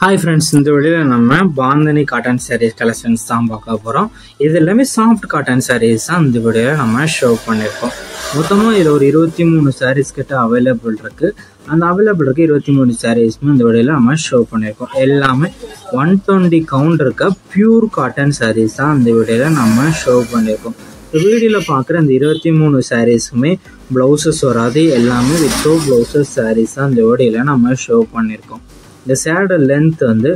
Hi friends, இந்த வீடியோல நம்ம பாந்தனி காட்டன் sarees collections தான் பார்க்க போறோம். இது எல்லாமே soft cotton sarees தான் இந்த வீடியோல நம்ம ஷோ பண்ணிருக்கோம். மொத்தமா இதுல ஒரு 23 sarees கிட்ட அவேilable இருக்கு. அந்த அவேilable இருக்க 23 sarees இந்த வீடியோல நம்ம ஷோ பண்ணிருக்கோம். எல்லாமே 120 கவுண்ட் இருக்க pure cotton sarees தான் இந்த வீடியோல நம்ம ஷோ பண்ணிருக்கோம். இந்த வீடியோல பார்க்குற இந்த 23 sareesமே blouses வராது, எல்லாமே without blouses sarees தான் இந்த வீடியோல நம்ம ஷோ பண்ணிருக்கோம். இந்த சேட லென்த் வந்து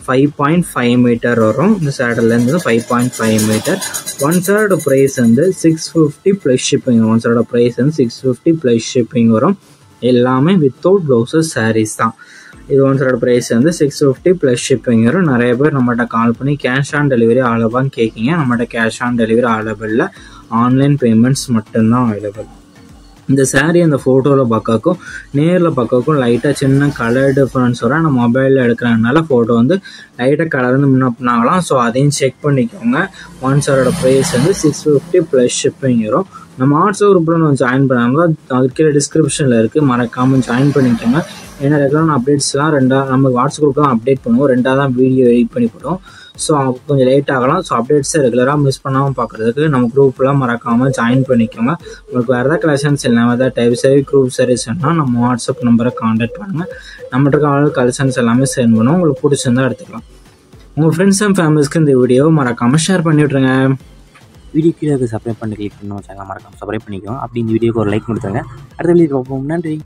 5.5 மீட்டர் வரும். இந்த சேட லென்த் வந்து 5.5 மீட்டர். ஒன் சேட பிரைஸ் வந்து 650 பிளஸ் ஷிப்பிங். ஒன் சேட பிரைஸ் வந்து 650 பிளஸ் ஷிப்பிங் வரும். எல்லாமே வித்தவுட் ப்ளவுசஸ் சாரீஸ் தான். இது ஒன் சேட பிரைஸ் வந்து 650 பிளஸ் ஷிப்பிங் வரும். நிறைய பேர் நம்மகிட்ட கால் பண்ணி கேஷ் ஆன் டெலிவரி அவைலபிளான்னு கேட்கிங்க. நம்மகிட்ட கேஷ் ஆன் டெலிவரி அவைலபிள் இல்லை, ஆன்லைன் பேமெண்ட்ஸ் மட்டும்தான் அவைலபிள். இந்த சாரீ அந்த ஃபோட்டோவில் பார்க்கக்கும் நேரில் பார்க்கக்கும் லைட்டாக சின்ன கலர் டிஃப்ரென்ஸ் வரும். நம்ம மொபைலில் எடுக்கிறதுனால ஃபோட்டோ வந்து லைட்டாக கலர் வந்து முன்ன பண்ணாங்களாம். ஸோ அதையும் செக் பண்ணிக்கோங்க. ஒன் சாரோட ப்ரைஸ் வந்து 650 ப்ளஸ் ஷிப்பிங் வரும். நம்ம வாட்ஸ்அப் குரூப்பில் நம்ம ஜாயின் பண்ணாங்களோ அதுக்கு டிஸ்கிரிப்ஷனில் இருக்குது, மறக்காமல் ஜாயின் பண்ணிக்கோங்க. ஏன்னா ரெகுலரான அப்டேட்ஸ்லாம் நம்ம வாட்ஸ்அப் குரூப்பில் தான் அப்டேட் பண்ணுவோம். ரெண்டாக தான் வீடியோ எடிட் பண்ணி போட்டோம். ஸோ கொஞ்சம் லேட் ஆகலாம். ஸோ அப்டேட்ஸை ரெகுலராக மிஸ் பண்ணாமல் பார்க்குறதுக்கு நம்ம குரூப்லாம் மறக்காமல் ஜாயின் பண்ணிக்கோங்க. உங்களுக்கு வேறு ஏதாவது கலெக்ஷன்ஸ் இல்லாமல் ஏதாவது டைப் சரி குரூப் சர்வீஸ்னா நம்ம வாட்ஸ்அப் நம்பரை கான்டாக்ட் பண்ணுங்கள். நம்மகிட்ட இருக்க கலெக்ஷன்ஸ் எல்லாமே சென்ட் பண்ணுவோம். உங்களுக்கு பிடிச்சிருந்தா எடுத்துக்கலாம். உங்கள் ஃப்ரெண்ட்ஸ் அண்ட் ஃபேமிலிஸ்க்கு இந்த வீடியோ மறக்காமல் ஷேர் பண்ணி விட்ருங்க. வீடியோ கீழே சப்ஸ்கிரைப் பண்ணி கிளிக் பண்ணி சேனல் மறக்காமல் சப்ஸ்கிரைப் பண்ணிக்கோங்க. அப்படி இந்த வீடியோக்கு ஒரு லைக் கொடுத்துருங்க. அடுத்த வீடியோ பார்ப்போம். நன்றி.